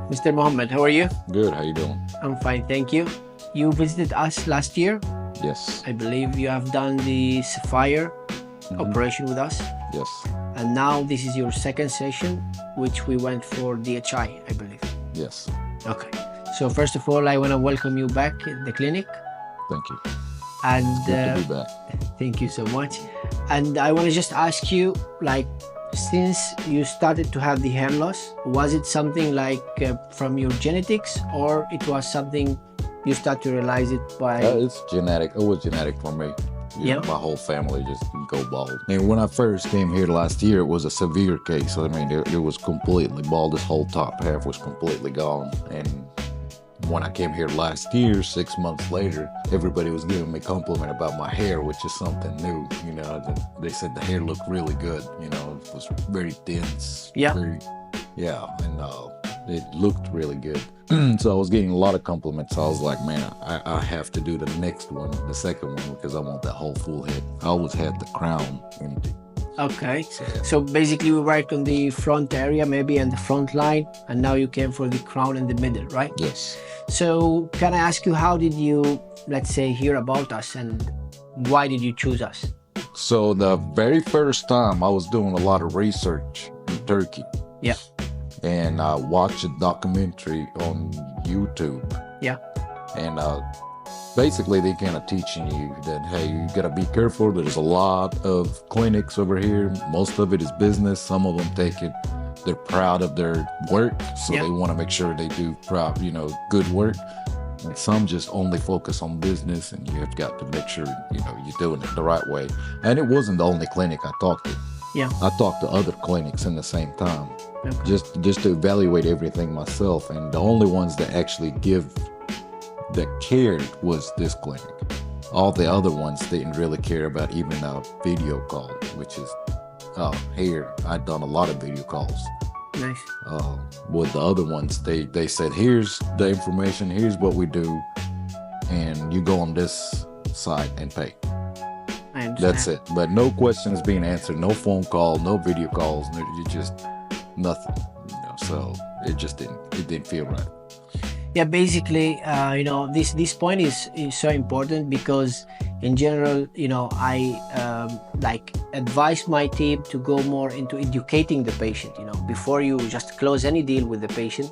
Mr. Mohammed, how are you? Good, how you doing? I'm fine, thank you. You visited us last year. Yes. I believe you have done the Sapphire operation with us. Yes. And now this is your second session, which we went for DHI, I believe. Yes. Okay. So first of all, I want to welcome you back at the clinic. Thank you. And Good to be back. thank you so much. And I want to just ask you, like, since you started to have the hair loss, was it something like from your genetics, or it was something you start to realize it by? It's genetic. It was genetic for me. You know, my whole family just go bald. And when I first came here last year, it was a severe case. I mean, it was completely bald. This whole top half was completely gone. And when I came here last year, 6 months later, everybody was giving me compliment about my hair, which is something new. You know, they said the hair looked really good. You know, it was very dense. Yeah. And it looked really good. So I was getting a lot of compliments. I was like, man, I have to do the next one, the second one, because I want that whole full head. I always had the crown. Okay. So basically we worked on the front area, maybe, and the front line, and now you came for the crown in the middle, right? Yes. So can I ask you, how did you, let's say, hear about us, and why did you choose us? So the very first time I was doing a lot of research in Turkey. Yeah. And I watched a documentary on YouTube. Yeah. And basically they kind of teaching you that, hey, you got to be careful. There's a lot of clinics over here. Most of it is business. Some of them take it, they're proud of their work. So they want to make sure they do good work. And some just only focus on business, and you have got to make sure, you're doing it the right way. And it wasn't the only clinic I talked to. Yeah. I talked to other clinics in the same time, Okay. just to evaluate everything myself. And the only ones that actually that cared was this clinic. All the other ones didn't really care about even a video call, which is here. I've done a lot of video calls. Nice. With the other ones, they said, here's the information, here's what we do, and you go on this site and pay. That's it. But no questions being answered, no phone call, no video calls, just nothing. So it didn't feel right. Yeah, basically, this point is so important, because in general, I advise my team to go more into educating the patient. Before you just close any deal with the patient,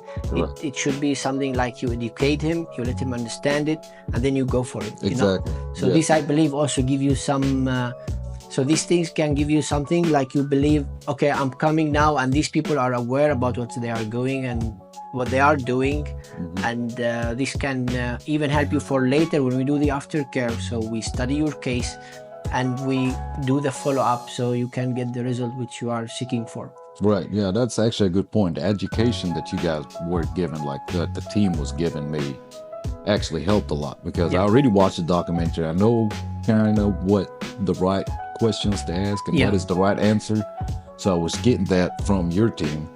it should be something like you educate him, you let him understand it, and then you go for it. Exactly. So this, I believe, also give you some. So these things can give you something like you believe, okay, I'm coming now, and these people are aware about what they are going and what they are doing. And this can even help you for later when we do the aftercare. So we study your case and we do the follow-up, so you can get the result which you are seeking for. Right. Yeah, that's actually a good point. The education that you guys were given, like the team was giving me, actually helped a lot, because I already watched the documentary. I know kind of what the right questions to ask and what is the right answer. So I was getting that from your team,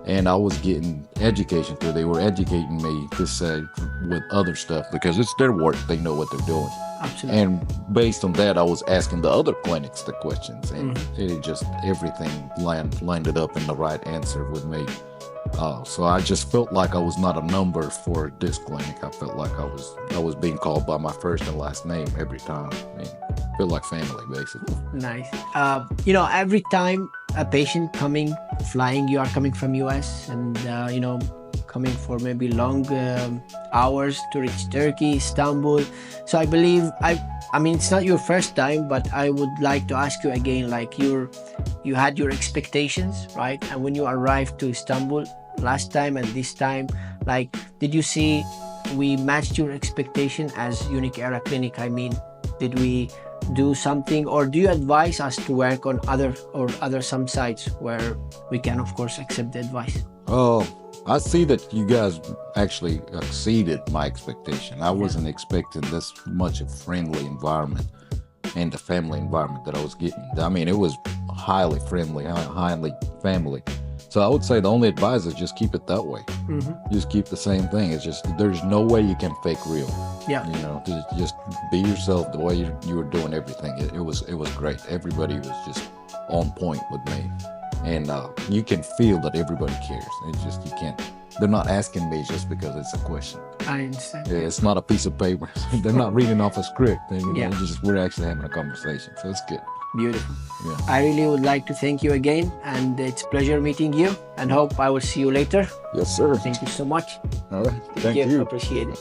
and I was getting education through. They were educating me to say with other stuff, because it's their work. They know what they're doing. Absolutely. And based on that, I was asking the other clinics the questions, and it just, everything landed up in the right answer with me. So I just felt like I was not a number for this clinic. I felt like I was being called by my first and last name every time. I feel like family, basically. Nice. Every time a patient flying, you are coming from US, and coming for maybe long hours to reach Turkey, Istanbul. So I believe, I mean, it's not your first time, but I would like to ask you again, like, you had your expectations, right? And when you arrived to Istanbul last time and this time, like, did you see we matched your expectation as UniquEra Clinic? I mean, did we do something, or do you advise us to work on some sites where we can, of course, accept the advice? I see that you guys actually exceeded my expectation. I wasn't expecting this much a friendly environment and the family environment that I was getting. I mean, it was highly friendly, highly family. So I would say the only advice is just keep it that way. Just keep the same thing. It's just, there's no way you can fake real. Yeah. Just be yourself the way you were doing everything. It was great. Everybody was just on point with me. And you can feel that everybody cares. It's just, they're not asking me just because it's a question. I understand. Yeah, it's not a piece of paper. They're not reading off a script. And, you know, Yeah. we're actually having a conversation. So it's good. Beautiful. Yeah. I really would like to thank you again, and it's a pleasure meeting you, and hope I will see you later. Yes, sir. Thank you so much. All right. Thank you. Appreciate it.